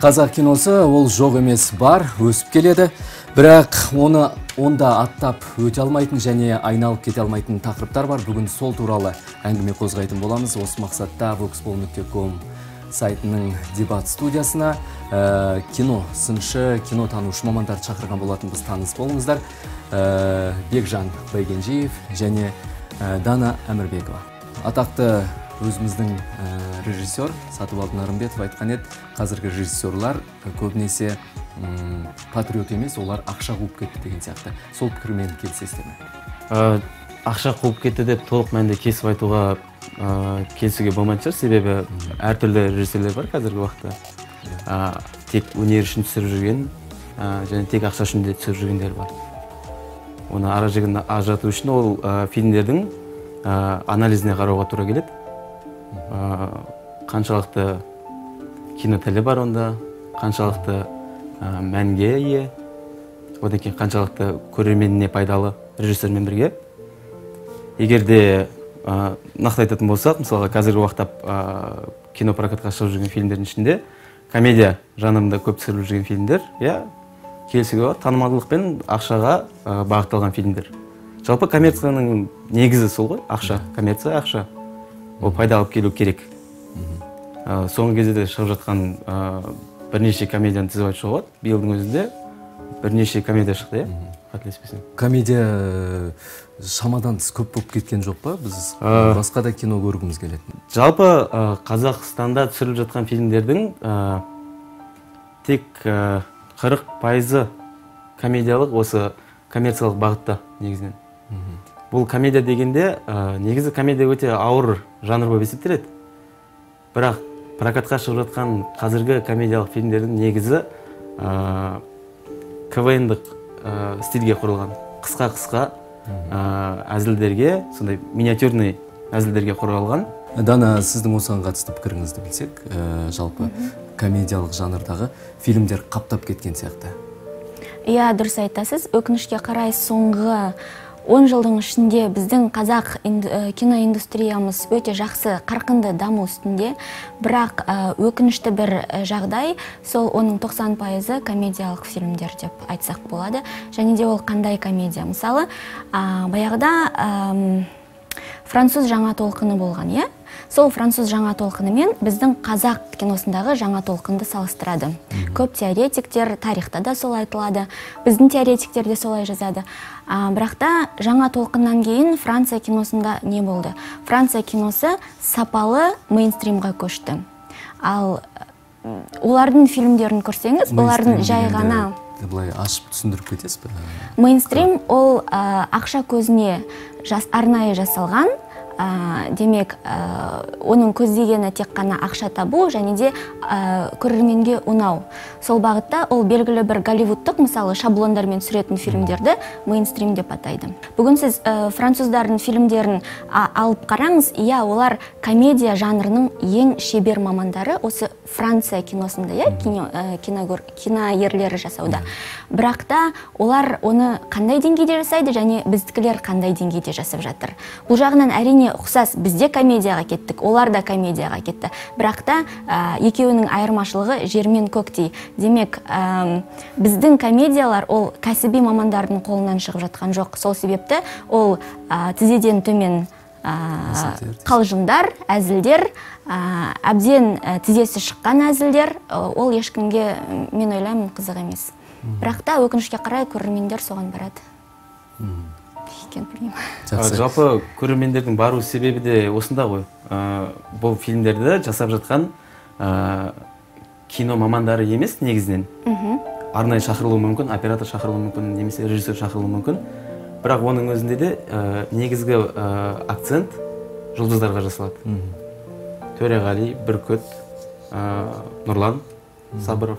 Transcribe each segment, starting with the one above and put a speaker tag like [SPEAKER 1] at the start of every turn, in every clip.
[SPEAKER 1] Қазақ киносы ол жоқ емес бар, өсіп келеді. Бірақ онда аттап өте алмайтын және айналып кете алмайтын тақырыптар бар. Бүгін сол туралы әңгіме қозғайтын боламыз. Осы мақсатта voxpol.com сайтының дебат студиясына кино сыншы, кино танушы мамандарды шақырған болатын, біз таныс болыңыздар. Бекжан Байгенжиев және Дана Әмірбекова. Атақты өзіміздің режиссер Сатыбалды Нарымбетов айтқан еді, қазіргі режиссерлар көбінесе патриот емес, олар ақша қуып кетті деген сияқты. Сол пікірмен келісесіздер ме?
[SPEAKER 2] Ақша қуып кетті деп толық мәнде кесіп айтуға келісуге болмайтын шығар, себебі әртүрлі режиссерлер бар қазіргі уақытта. Тек өнер үшін түсіріп жүрген және тек ақша үшін де түсіріп жүргендер бар. Оны ара-жігін ажырату үшін ол фильмдердің анализіне қарауға тура келеді. Қаншалықты кино тілі бар онда, қаншалықты мәнге ие, одан кейін қаншалықты көрерменіне пайдалы режиссермен бірге. Егер де нақты айтатын болсақ, мысалға қазіргі уақытта кино прокатқа шығып жүрген фильмдердің ішінде комедия жанрында көп түсіріліп жүрген фильмдер, келісуге болады, танымалдылық пен ақшаға бағытталған фильмдер. Жалпы коммерцияның негізі сол ғой, ақша, коммерция, ақша. Ол пайда алып келу керек. Соңғы кезде де шығып жатқан бірнеше комедияны тізіп айтуға болады. Биылдың өзінде бірнеше комедия шықты, қателеспесем.
[SPEAKER 1] Комедия шамадан тыс көп болып кеткен жоқ па? Біз басқа да кино көргіміз келеді.
[SPEAKER 2] Жалпы Қазақстанда түсіріліп жатқан фильмдердің тек 40% комедиялық, осы коммерциялық бағытта негізінен. Бұл комедия дегенде, негізі комедия өте ауыр жанр болып есептеледі. Бірақ прокатқа шығып жатқан қазіргі комедиялық фильмдердің негізі КВН-дік стильге құрылған. Қысқа-қысқа әзілдерге, сондай миниатюрный әзілдерге құрылған.
[SPEAKER 1] Дана, сіздің осыған қатысты пікіріңізді білсек, жалпы комедиялық жанрдағы фильмдер қаптап кеткен сияқты.
[SPEAKER 3] Иә, дұрыс айтасыз. Өкінішке қарай соңғы 10 жылдың ішінде біздің қазақ киноиндустриямыз өте жақсы қарқынды даму үстінде, бірақ өкінішті бір жағдай, сол оның 90% комедиялық фильмдер деп айтсақ болады. Және де ол қандай комедия? Мысалы, баяғыда француз жаңа толқыны болған, иә? Сол француз жаңа толқынымен біздің қазақ киносындағы жаңа толқынды салыстырады. Көп теоретиктер, тарихта да сол айтылады, біздің теоретиктер де солай жазады. Бірақ та жаңа толқыннан кейін Франция киносында не болды? Франция киносы сапалы мейнстримға көшті. Ал олардың фильмдерін көрсеңіз, олардың жай ғана...
[SPEAKER 1] Бұлай ашып түсіндіріп кетесіз бе?
[SPEAKER 3] Мейнстрим ол ақша көзіне арнайы жасалған, демек, оның көздегені тек қана ақша табу және де көрерменге ұнау. Сол бағытта ол белгілі бір голливудтық, мысалы, шаблондармен түсіретін фильмдерді мейнстрим деп атайды. Бүгін сіз француздардың фильмдерін алып қараңыз, иә, олар комедия жанрының ең шебер мамандары осы Франция киносында, киноерлері жасауда. Бірақ та олар оны қандай деңгейде жасайды және біздікілер қандай деңгейде жасап жатыр. Бұл жағынан әрине ұқсас, бізде комедияға кеттік, олар да комедияға кетті. Бірақ та екеуінің айырмашылығы жер мен көктей. Демек, біздің комедиялар ол кәсіби мамандардың қолынан шығып жатқан жоқ. Сол себепті ол тізеден төмен қалжыңдар, әзілдер, әбден тізесі шыққан әзілдер, ол ешкімге, мен ойлаймын, қызық емес. Бірақ та өкінішке қарай көрермендер соған барады.
[SPEAKER 2] Жалпы көрермендердің бару себебі де осында ғой. Бұл фильмдерді жасап жатқан кино мамандары емес негізінен. Арнайы шақырылуы мүмкін, оператор шақырылуы мүмкін, немесе режиссер шақырылуы мүмкін. Бірақ оның өзінде де негізгі акцент жұлдыздарға жасалады. Төреғали, Бүркіт, Нұрлан Сабыров.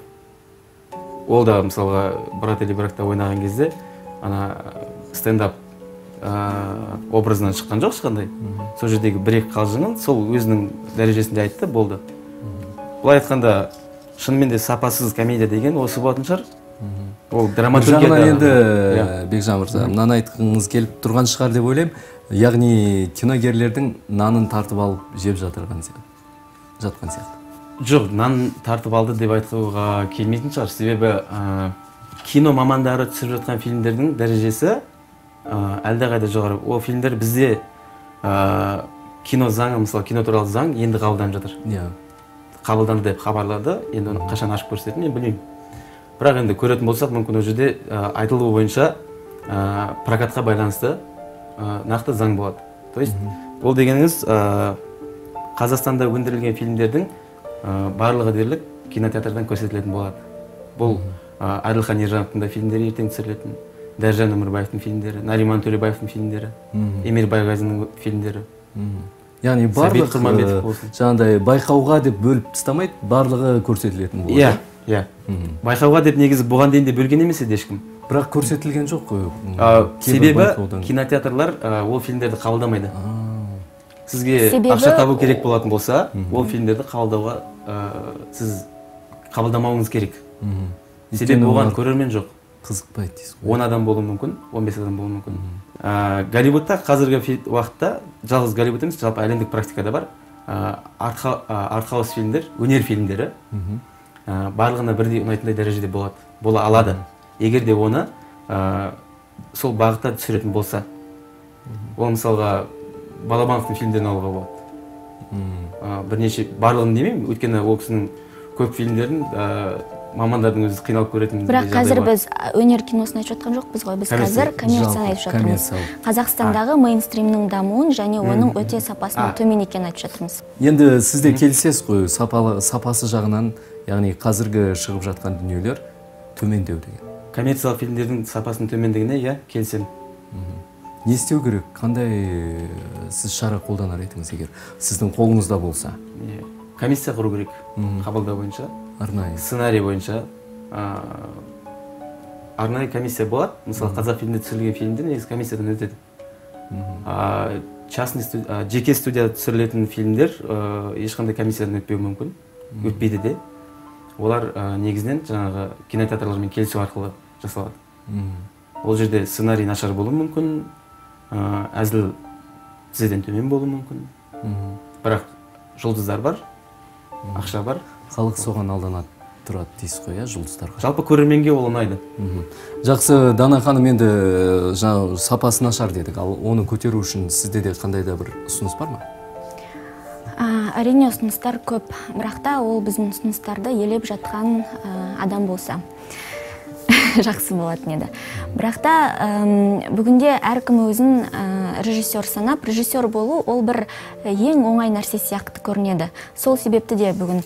[SPEAKER 2] Ол да, мысалға, Брат или Бракта ойнаған кезде стендап образынан шыққан жоқ ешқандай. Сол жердегі бір-екі қалжыңын сол өзінің дәрежесінде айтты, болды. Бұлай айтқанда, шынымен де сапасыз комедия деген осы болатын шығар. Ол драматургия да...
[SPEAKER 1] Енді, Бекжан мырза, мынаны айтқыңыз келіп тұрған шығар деп ойлаймын. Яғни киногерлердің нанын тартып алып жеп жатқан сияқты.
[SPEAKER 2] Жоқ, нан тартып алды деп айтуға келмейтін шығар. Себебі кино мамандары түсіріп жатқан фильмдердің дәрежесі әлдеқайда жоғары. Ол фильмдер бізде кино заңы, мысалы кино туралы заң енді қабылданып жатыр. Қабылданды деп хабарлады. Енді оны қашан ашып көрсететінін мен білмеймін. Бірақ енді көретін болсақ, мүмкін ол жерде айтылуы бойынша прокатқа байланысты нақты заң болады. То есть ол дегеніңіз Қазақстанда өндірілген фильмдердің барлығы дерлік кинотеатрдан көрсетілетін болады. Бұл Айдылхан Ержановтың да фильмдері ертең түсірілетін, Дәржан Өмірбаевтың фильмдері, Нариман Төлебаевтың фильмдері, Эмир Байғазиннің фильмдері.
[SPEAKER 1] Яғни барлық жаңағыдай байқауға деп бөліп тастамайды, барлығы көрсетілетін болады.
[SPEAKER 2] Иә. Байқауға деп негізі бұған дейін де бөлген емес еді ешкім.
[SPEAKER 1] Бірақ көрсетілген жоқ қой.
[SPEAKER 2] Себебі кинотеатрлар ол фильмдерді қабылдамайды. Сізге ақша табу керек болатын болса, ол фильмдерді қабылдауға сіз қабылдамауыңыз керек. Себебі оған көрермен жоқ.
[SPEAKER 1] Қызықпайды дейсіз ғой.
[SPEAKER 2] 10 адам болуы мүмкін, 15 адам болуы мүмкін. Голливудта қазіргі уақытта жалғыз Голливуд емес, жалпы әлемдік практикада бар артхаус фильмдер, өнер фильмдері барлығына бірдей ұнайтындай дәрежеде бола алады. Егер де оны сол бағытта түсіретін болса. Ол мысалға Балабановтың фильмдерін алуға болады. Бірнеше барлығын демеймін, өйткені ол кісінің көп фильмдерін мамандардың өзі қиналып көретін.
[SPEAKER 3] Бірақ қазір біз өнер киносын айтып жатқан жоқпыз ғой. Біз қазір коммерцияны айтып жатырмыз. Қазақстандағы мейнстримнің дамуын және оның өте сапасының төмен екенін айтып жатырмыз.
[SPEAKER 1] Енді сіз де келісесіз ғой, сапасы жағынан, яғни қазіргі шығып жатқан дүниелер төмендеу деген.
[SPEAKER 2] Коммерциялық фильмдердің сапасының төмендігіне келісемін.
[SPEAKER 1] Не істеу керек? Қандай сіз шара қолданар едіңіз егер сіздің қолыңызда болса?
[SPEAKER 2] Комиссия құру керек. Қабылдау бойынша,
[SPEAKER 1] арнайы
[SPEAKER 2] сценарий бойынша арнайы комиссия болады. Мысалы, қазақ фильмде түсірілген фильмдер негізі комиссиядан өтеді. Жеке студияда түсірілетін фильмдер ешқандай комиссиядан өтпеуі мүмкін. Өтпейді де. Олар негізінен жаңағы кинотеатрлармен келісу арқылы жасалады. Ол жерде сценарий нашар болуы мүмкін, әзіл тізеден төмен болуы мүмкін. Бірақ жұлдыздар бар, ақша бар.
[SPEAKER 1] Халық соған алданады тұрады дейсіз ғой, жұлдыздарға.
[SPEAKER 2] Жалпы көрерменге ол ұнайды.
[SPEAKER 1] Жақсы, Дана ханым, енді сапасы нашар дедік, ал оны көтеру үшін сізде де қандай да бір ұсыныс бар ма?
[SPEAKER 3] Әрине ұсыныстар көп, бірақ та ол біздің ұсыныстарды елеп жатқан адам болса жақсы болатын еді. Бірақ та бүгінде әркім өзін режиссер санап, режиссер болу ол бір ең оңай нәрсе сияқты көрінеді. Сол себепті де бүгін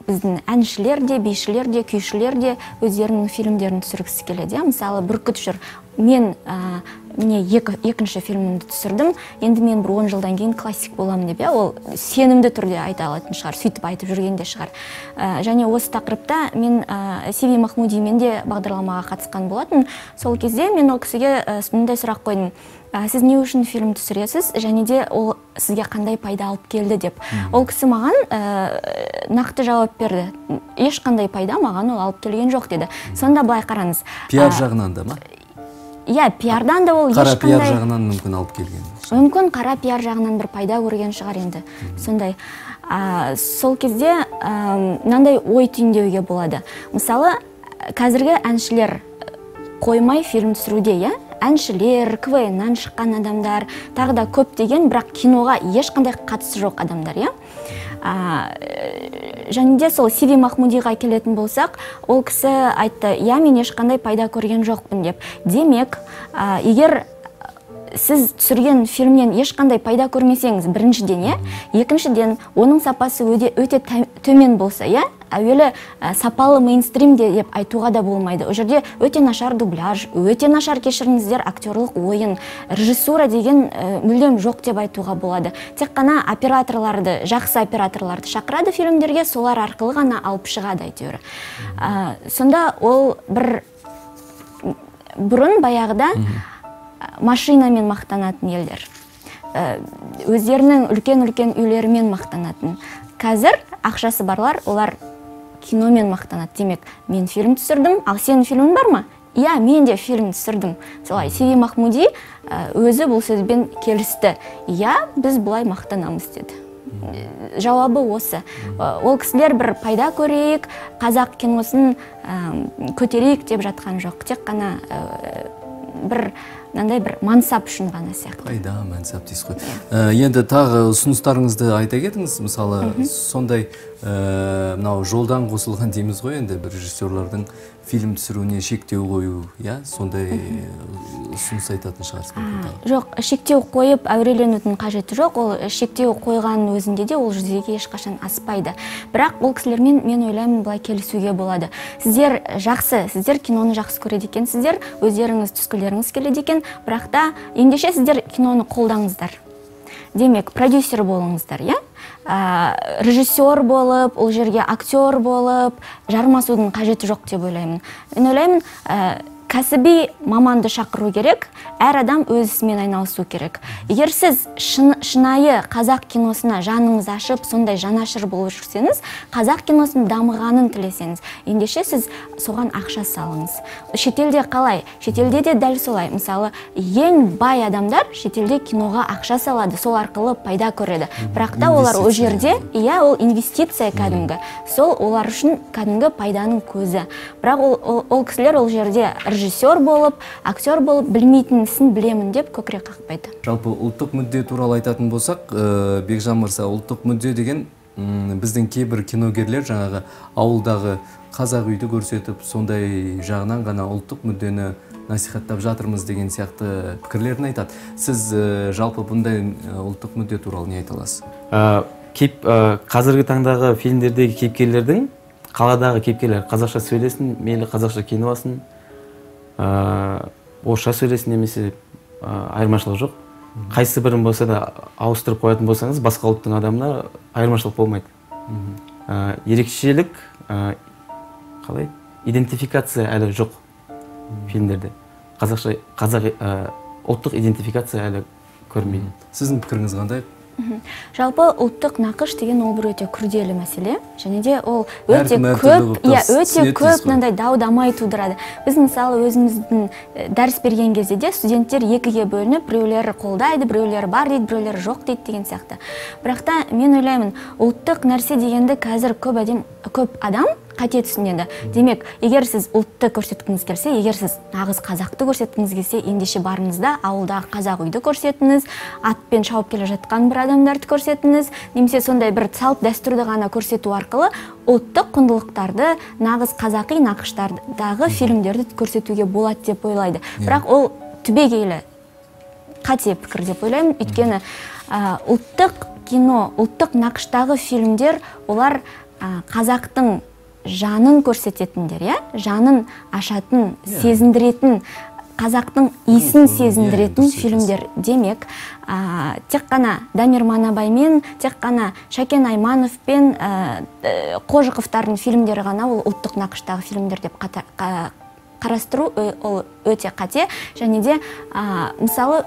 [SPEAKER 3] біздің әншілер де, бишілер де, күйшілер де өздерінің фильмдерін түсіргісі келеді. Мысалы, Бүркіт жүр. Мен екінші фильмімді түсірдім, енді мен бір 10 жылдан кейін классик боламын деп, ол сенімді түрде айта алатын шығар, сөйтіп айтып жүрген де шығар. Және осы тақырыпта мен Сиви Махмудимен де бағдарламаға қатысқан болатын. Сол кезде мен ол кісіге мындай сұрақ қойдым: сіз не үшін фильм түсіресіз, және де ол сізге қандай пайда алып келді деп. Ол кісі маған нақты жауап берді. Ешқандай пайда маған ол алып келген жоқ деді. Сонда былай қараңыз.
[SPEAKER 1] Пиар жағынан да ма?
[SPEAKER 3] Иә, пиардан да ол ешқандай...
[SPEAKER 1] Қара пиар жағынан мүмкін алып келген.
[SPEAKER 3] Мүмкін қара пиар жағынан бір пайда көрген шығар енді. Сондай. Сол кезде мынандай ой түйіндеуге болады. Мысалы, қазіргі әншілер қоймай фильм түсіруде, әншілер, КВН-нан шыққан адамдар, тағы да көп деген, бірақ киноға ешқандай қатысы жоқ адамдар, және де сол Сиви Махмудиға келетін болсақ, ол кісі айтты: мен ешқандай пайда көрген жоқпын деп. Демек, егер сіз түсірген фильмнен ешқандай пайда көрмесеңіз, біріншіден, екіншіден, оның сапасы өте төмен болса, әуелі сапалы мейнстримде деп айтуға да болмайды. О жерде өте нашар дубляж, өте нашар, кешіріңіздер, актерлық ойын, режиссура деген мүлдем жоқ деп айтуға болады. Тек қана операторларды, жақсы операторларды шақырады фильмдерге, солар арқылы ғана алып шығады әйтеуір. Сонда ол бір бұрын баяғыда машинамен мақтанатын елдер, өздерінің үлкен-үлкен үйлерімен мақтанатын. Қазір ақшасы барлар, олар киномен мақтанады. Демек, мен фильм түсірдім, ал сенің фильмің бар ма? Иә, мен де фильм түсірдім. Солай, Сиви Махмуди өзі бұл сөзбен келісті. Иә, біз бұлай мақтанамыз деді. жауабы осы. Ол кісілер бір пайда көрейік, қазақ киносын көтерейік деп жатқан жоқ. Тек қана бір мынандай бір мансап үшін ғана сияқты.
[SPEAKER 1] Пайда, мансап дейсіз ғой. Енді тағы ұсыныстарыңызды айта кетіңіз. Мысалы, сондай мынау жолдан қосылған дейміз ғой, енді бір режиссерлардың фильм түсіруіне шектеу қою, сондай ұсыныс айтатын шығарсыз.
[SPEAKER 3] Жоқ, шектеу қойып әуреленудің қажеті жоқ. Ол шектеу қойғанның өзінде де ол жүзеге ешқашан аспайды. Бірақ ол кісілермен мен ойлаймын былай келісуге болады. Сіздер киноны жақсы көреді екенсіздер, өздеріңіз түскілеріңіз келеді екен, бірақ та ендеше сіздер киноны қолдаңыздар. Демек, продюсер болыңыздар, режиссер болып, ол жерге актер болып, жармасудың қажеті жоқ деп ойлаймын. Мен ойлаймын, кәсіби маманды шақыру керек, әр адам өз ісімен айналысу керек. Егер сіз шынайы қазақ киносына жаныңыз ашып, сондай жанашыр болып жүрсеңіз, қазақ киносын дамығанын тілесеңіз, ендеше сіз соған ақша салыңыз. Шетелде қалай? Шетелде де дәл солай. Мысалы, ең бай адамдар шетелде киноға ақша салады, сол арқылы пайда көреді. Бірақ та олар ол жерде, ол инвестиция кәдімгі. Сол олар үшін кәдімгі пайданың көзі. Бірақ ол кісілер ол жерде режиссер болып, актер болып, білмейтін ісін білемін деп көкірек қақпайды.
[SPEAKER 1] Жалпы ұлттық мүдде туралы айтатын болсақ, Бекжан мырза, ұлттық мүдде деген біздің кейбір киногерлер жаңағы ауылдағы қазақ үйді көрсетіп, сондай жағынан ғана ұлттық мүддені насихаттап жатырмыз деген сияқты пікірлерін айтады. Сіз жалпы бұндай ұлттық мүдде туралы не айта аласыз?
[SPEAKER 2] Қазіргі таңдағы фильмдердегі кейіпкерлердің қаладағы кейіпкерлер қазақша сөйлесін, мейлі қазақша кино алсын, орысша сөйлесін, немесе айырмашылық жоқ. Қайсы бірін болса да ауыстырып қоятын болсаңыз, басқа ұлттың адамына айырмашылық болмайды. Ерекшелік, қалай? Идентификация әлі жоқ фильмдерде. Ұлттық идентификация әлі көрмейді.
[SPEAKER 1] Сіздің пікіріңіз қандай?
[SPEAKER 3] Жалпы ұлттық нақыш деген ол бір өте күрделі мәселе, және де ол өте көп мынандай дау-дамай тудырады. Біз мысалы өзіміздің дәріс берген кезде де студенттер екіге бөлініп, біреулері қолдайды, біреулері бар дейді, біреулері жоқ дейді деген сияқты. Бірақ та мен ойлаймын, ұлттық нәрсе дегенді қазір көп адам қате түсінеді. Демек, егер сіз ұлтты көрсеткіңіз келсе, егер сіз нағыз қазақты көрсеткіңіз келсе, ендеше барыңызда ауылдағы қазақ үйді көрсетіңіз, атпен шауып келе жатқан бір адамдарды көрсетіңіз, немесе сондай бір салт дәстүрді ғана көрсету арқылы ұлттық құндылықтарды, нағыз қазақи нақыштардағы фильмдерді көрсетуге болады деп ойлайды. Бірақ ол түбегейлі қате пікір деп ойлаймын. Өйткені ұлттық кино, ұлттық нақыштағы фильмдер, олар қазақтың жанын көрсететіндер, жанын ашатын, сезіндіретін, қазақтың иісін сезіндіретін фильмдер. Демек, тек қана Дамир Манабаймен, тек қана Шәкен Аймановпен, Қожықовтардың фильмдері ғана ол ұлттық нақыштағы фильмдер деп қарастыру ол өте қате. Және де, мысалы,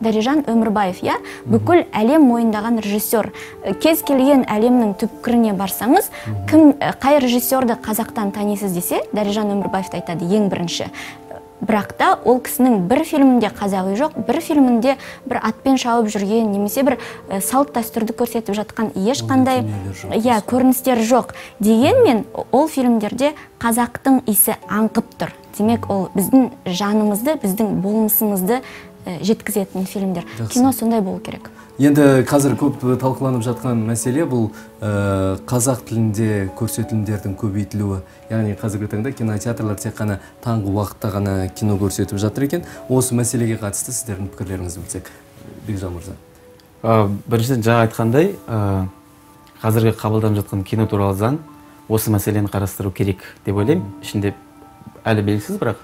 [SPEAKER 3] Дарижан Өмірбаев, бүкіл әлем мойындаған режиссер. Кез келген әлемнің түпкіріне барсаңыз, қай режиссерді қазақтан танисыз десе, Дарижан Өмірбаевты айтады ең бірінші. Бірақ та ол кісінің бір фильмінде қазақ үй жоқ, бір фильмінде бір атпен шауып жүрген, немесе бір салт дәстүрді көрсетіп жатқан ешқандай көріністері жоқ. Дегенмен ол фильмдерде қазақтың иісі аңқып тұр. Демек, ол біздің жанымызды, біздің болмысымызды жеткізетін фильмдер. Кино сондай болу керек.
[SPEAKER 1] Енді қазір көп талқыланып жатқан мәселе бұл қазақ тілінде көрсетілімдердің көбейтілуі. Яғни қазіргі таңда кинотеатрлар тек қана таңғы уақытта ғана кино көрсетіп жатыр екен. Осы мәселеге қатысты сіздердің пікірлеріңізді білсек, Бекжан мырза.
[SPEAKER 2] Біріншіден жаңа айтқандай, қазіргі қабылданып жатқан кино туралы заң осы мәселені қарастыру керек деп ойлаймын. Ішінде әлі белгісіз, бірақ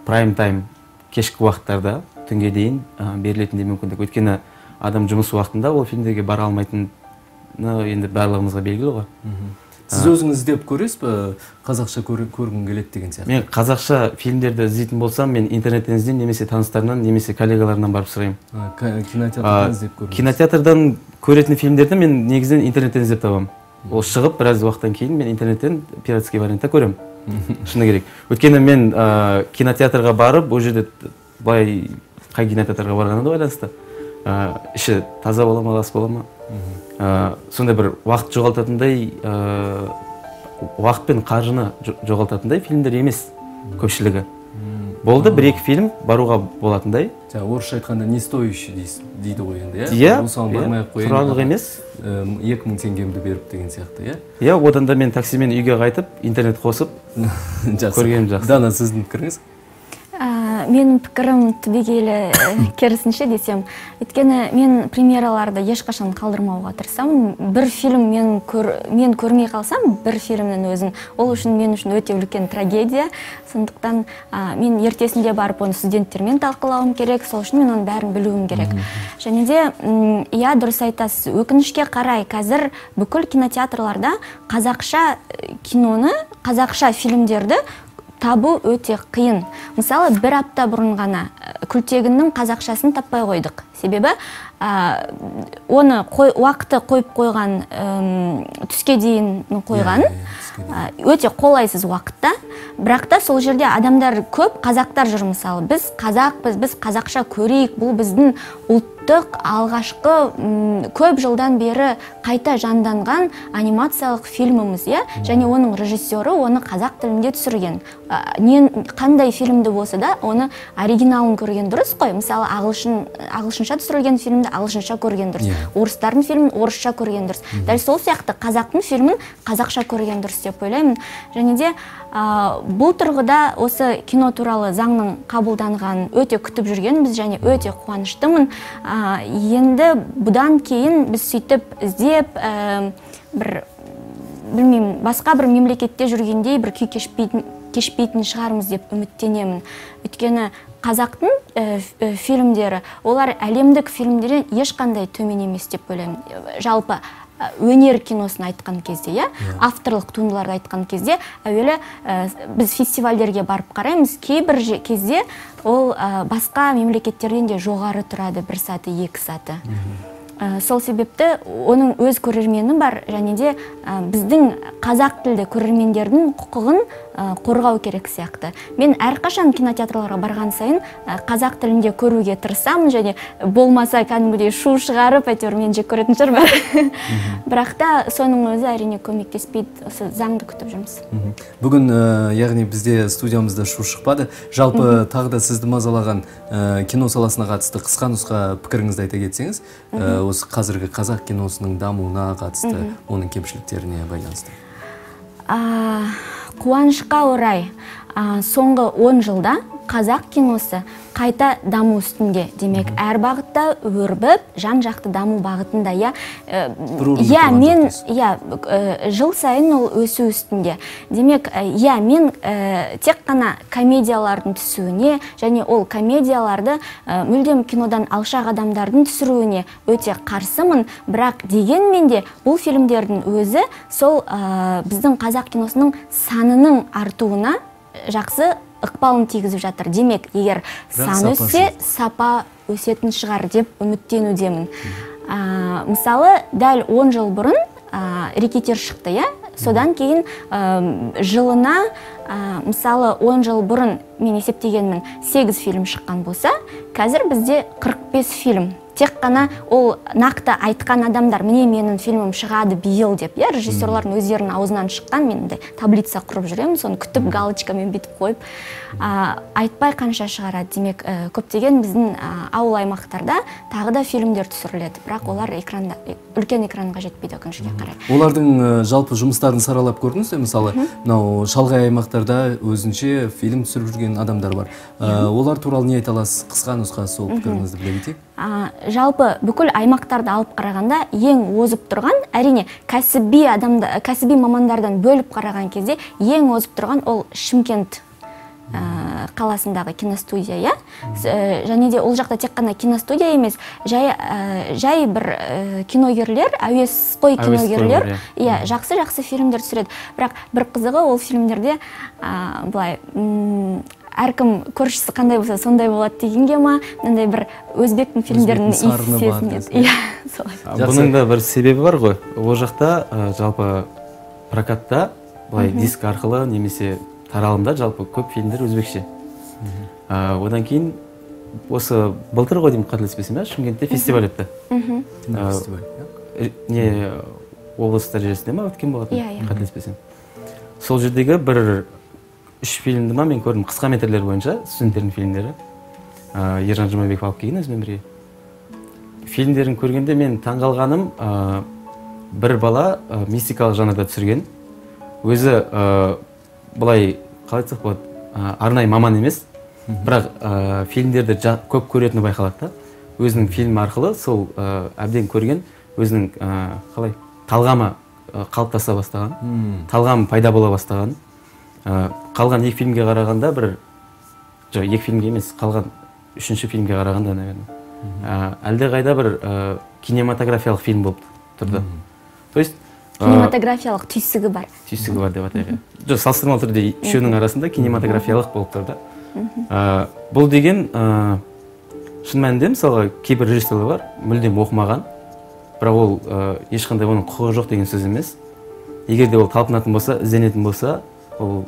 [SPEAKER 2] прайм тайм кешкі уақыттарда түнге дейін берілетін де мүмкіндік. Өйткені адам жұмыс уақытында ол фильмдерге бара алмайтыны енді барлығымызға белгілі ғой.
[SPEAKER 1] Сіз өзіңіз іздеп көресіз бе, қазақша көргім келеді деген сияқты?
[SPEAKER 2] Мен қазақша фильмдерді іздейтін болсам, мен интернеттен іздеймін, немесе таныстарынан, немесе коллегаларынан барып сұраймын.
[SPEAKER 1] Кинотеатрдан іздеп көресіз?
[SPEAKER 2] Кинотеатрдан көретін фильмдерді мен негізінен интернеттен іздеп табамын. Ол шығып біраз уақыттан кейін мен интернеттен пиратский вариантта көремін. Шыны керек. Өйткені мен кинотеатрға барып, ол жерде қай кинотеатрға барғаны да байланысты. іші таза бола ма, лас бола ма, сондай бір уақыт жоғалтатындай, уақыт пен қаржыны жоғалтатындай фильмдер емес көпшілігі. Болды, бір-екі фильм баруға болатындай.
[SPEAKER 1] Орысша айтқанда не стоящий дейді ғой енді,
[SPEAKER 2] тұрарлық емес.
[SPEAKER 1] 2000 теңгемді беріп деген сияқты,
[SPEAKER 2] Одан да мен таксимен үйге қайтып, интернет қосып көргенім жақсы.
[SPEAKER 1] Дана, сіздің пікіріңіз?
[SPEAKER 3] Менің пікірім түбегейлі керісінше десем. Өйткені мен премьераларды ешқашан қалдырмауға тырысамын. Бір фильм мен көрмей қалсам, бір фильмнің өзін, ол үшін мен үшін өте үлкен трагедия. Сондықтан мен ертесінде барып оны студенттермен талқылауым керек, сол үшін мен оның бәрін білуім керек. Және де, дұрыс айтасыз, өкінішке қарай қазір бүкіл кинотеатрларда қазақша киноны, қазақша фильмдерді табу өте қиын. Мысалы, бір апта бұрын ғана Күлтегіннің қазақшасын таппай қойдық. Себебі, оны уақыты қойып қойған, түске дейін қойған, өте қолайсыз уақытта. Бірақ та сол жерде адамдар көп, қазақтар жүр мысалы. Біз қазақпыз, біз қазақша көрейік, бұл біздің ұлттық алғашқы көп жылдан бері қайта жанданған анимациялық фильміміз, және оның режиссері оны қазақ тілінде түсірген. Қандай фильмді болса да, оны оригиналын көрген дұрыс қой. Мысалы, ағылшынша түсірілген фильмді ағылшынша көрген дұрыс. Орыстардың фильмін орысша көрген дұрыс. Дәл сол сияқты қазақтың фильмін қазақша көрген дұрыс деп ойлаймын. Және де бұл тұрғыда осы кино туралы заңның қабылданған өте күтіп жүргенбіз және өте қуаныштымын. Енді бұдан кейін біз сөйтіп іздеп, білмеймін, басқа бір мемлекетте жүргендей бір күй кешпейтін шығармыз деп үміттенемін. Өйткені қазақтың фильмдері, олар әлемдік фильмдерден ешқандай төмен емес деп ойлаймын. Жалпы өнер киносын айтқан кезде, авторлық туындыларды айтқан кезде, әуелі біз фестивальдерге барып қараймыз, кейбір кезде ол басқа мемлекеттерден де жоғары тұрады, бір саты, екі саты. Сол себепті оның өз көрермені бар, және де біздің қазақ тілді көрермендердің құқығын қорғау керек сияқты. Мен әрқашан кинотеатрларға барған сайын қазақ тілінде көруге тырысамын, және болмаса кәдімгідей шу шығарып, әйтеуір мен жек көретін шығармын. Бірақ та соның өзі әрине көмектеспейді, осы заңды күтіп жүрміз.
[SPEAKER 1] Бүгін, яғни бізде студиямызда шу шықпады. Жалпы тағы да сізді мазалаған кино саласына қатысты қысқа нұсқа пікіріңізді айта кетсеңіз, осы қазіргі қазақ киносының дамуына қатысты, оның кемшіліктеріне байланысты.
[SPEAKER 3] Қуанышқа орай, соңғы 10 жылда қазақ киносы қайта даму үстінде. Демек, әр бағытта өрбіп, жан-жақты даму бағытында. Жыл сайын ол өсу үстінде. Демек, мен тек қана комедиялардың түсуіне, және ол комедияларды мүлдем кинодан алшақ адамдардың түсіруіне өте қарсымын. Бірақ дегенмен де бұл фильмдердің өзі сол біздің қазақ киносының санының артуына жақсы ықпалын тигізіп жатыр. Демек, егер сан өссе, сапа өсетін шығар деп үміттенудемін. Мысалы, дәл 10 жыл бұрын рекетир шықты, содан кейін жылына, мысалы, 10 жыл бұрын мен есептегенмін 8 фильм шыққан болса, қазір бізде 45 фильм. Тек қана ол нақты айтқан адамдар, міне менің фильмім шығады биыл деп, режиссерлардың өздерінің аузынан шыққан, мен таблица құрып жүремін, соны күтіп галочкамен бетіп қойып, айтпай қанша шығарады. Демек, көптеген біздің ауыл аймақтарда тағы да фильмдер түсіріледі, бірақ олар үлкен экранға жетпейді өкінішке қарай.
[SPEAKER 1] Олардың жалпы жұмыстарын саралап көрдіңіз, мысалы, шалғай аймақтарда өзінше фильм түсіріп жүрген адамдар бар. Олар туралы не айта аласыз? Қысқа нұсқа сол пікіріңізді біле кетейік.
[SPEAKER 3] Жалпы бүкіл аймақтарды алып қарағанда ең озып тұрған, әрине кәсіби мамандардан бөліп қараған кезде ең озып тұрған ол Шымкент қаласындағы киностудия, және де ол жақта тек қана киностудия емес, жай бір киногерлер, әуесқой киногерлер жақсы фильмдер түсіреді. Бірақ бір қызығы ол фильмдерде былай әркім көршісі қандай болса сондай болады дегенге ма, мынандай бір өзбектің фильмдерінің иісі.
[SPEAKER 2] Бұның да бір себебі бар ғой. Ол жақта жалпы прокатта диск арқылы немесе таралымда жалпы көп фильмдер өзбекше. Одан кейін осы былтыр ғой деймін, қателеспесем, Шымкентте фестиваль өтті. Не облыс дәрежесінде ма өткен болатын, қателеспесем. Сол жердегі бір 3 фильмді ма мен көрдім, қысқа метрлер бойынша, студенттердің фильмдері. Ержан Жұмабеков алып келген өзімен бірге. Фильмдерін көргенде мен таңғалғаным, бір бала мистикалық жанрда түсірген. Өзі бұлай, қалай айтсақ болады, арнайы маман емес, бірақ фильмдерді көп көретіні байқалады. Өзінің фильм арқылы сол әбден көрген, өзінің қалай талғамы қалыптаса бастаған, талғамы пайда бола бастаған. Қалған 2 фильмге қарағанда жоқ, 2 фильмге емес, қалған 3-ші фильмге қарағанда, наверное, әлде қайда бір кинематографиялық фильм болып тұрды. То есть
[SPEAKER 3] кинематографиялық түйсігі бар.
[SPEAKER 2] Түйсігі бар деп атайық. Жоқ, салыстырмалы түрде үшеуінің арасында кинематографиялық болып тұрды. Бұл деген шын мәнінде мысалға кейбір режиссерлер бар, мүлдем оқымаған, бірақ ол ешқандай оның құқығы жоқ деген сөз емес. Егер де ол талпынатын болса, ізденетін болса, ол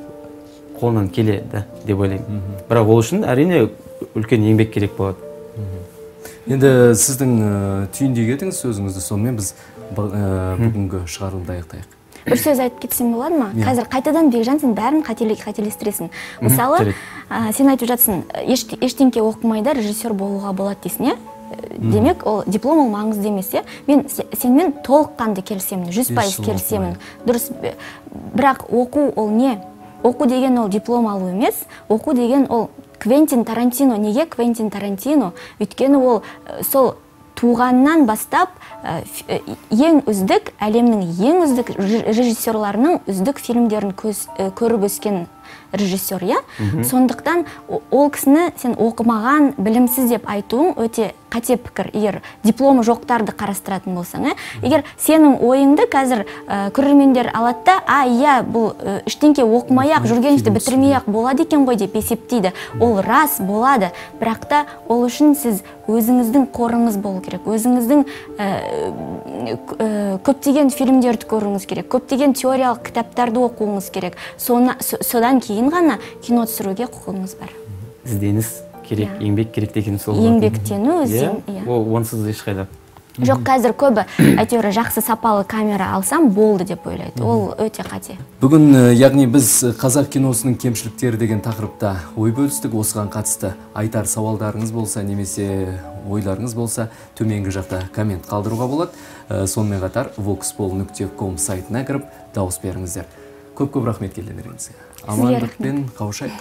[SPEAKER 2] қолынан келеді деп ойлаймын. Бірақ ол үшін әрине үлкен еңбек керек болады.
[SPEAKER 1] Енді сіздің түйіндей кетіңіз сөзіңізді, сонымен біз бүгінгі шығарылымды аяқтайық.
[SPEAKER 3] Бір сөз айтып кетсем болады ма? Қазір қайтадан Бекжан, сен бәрін қателестіресің. Мысалы, сен айтып жатсың, ештеңке оқымайда режиссер болуға болады дейсің, е? Демек, ол диплом ол маңызды емес, е? Мен сенмен толыққанды келісемін, 100% келісемін. Дұрыс, бірақ оқу ол не? Оқу деген ол диплом алу емес, оқу деген ол Квентин Тарантино. Неге Квентин Тарантино? Өйткені ол сол туғаннан бастап ең үздік, әлемнің ең үздік режиссерларының үздік фильмдерін көріп өскен режиссер, я? Сондықтан ол кісіні сен оқымаған, білімсіз деп айтуың өте қате пікір, егер дипломы жоқтарды қарастыратын болсаң. Егер сенің ойыңды қазір көрермендер алады да, иә, бұл ештеңке оқымай-ақ, жүргенішті бітірмей-ақ болады екен ғой деп есептейді. Ол рас болады, бірақ та ол үшін сіз өзіңіздің қорыңыз болу керек, өзіңіздің көптеген фильмдерді көруіңіз керек, көптеген теориялық кітаптарды оқуыңыз керек. Содан кейін ғана кино түсіруге құқығыңыз бар.
[SPEAKER 2] Ізденіс керек, еңбек керек деген сол.
[SPEAKER 3] Еңбектену,
[SPEAKER 2] ол онсыз ешқайда.
[SPEAKER 3] Жоқ, қазір көбі әйтеуір жақсы сапалы камера алсам болды деп ойлайды. Ол өте қате.
[SPEAKER 1] Бүгін, яғни біз қазақ киносының кемшіліктері деген тақырыпта ой бөлістік. Осыған қатысты айтар сауалдарыңыз болса, немесе ойларыңыз болса, төменгі жақта коммент қалдыруға болады. Сонымен қатар voxpol.com сайтына кіріп дауыс беріңіздер. Көп рахмет келгендеріңізге. Амандықпен қауышайық.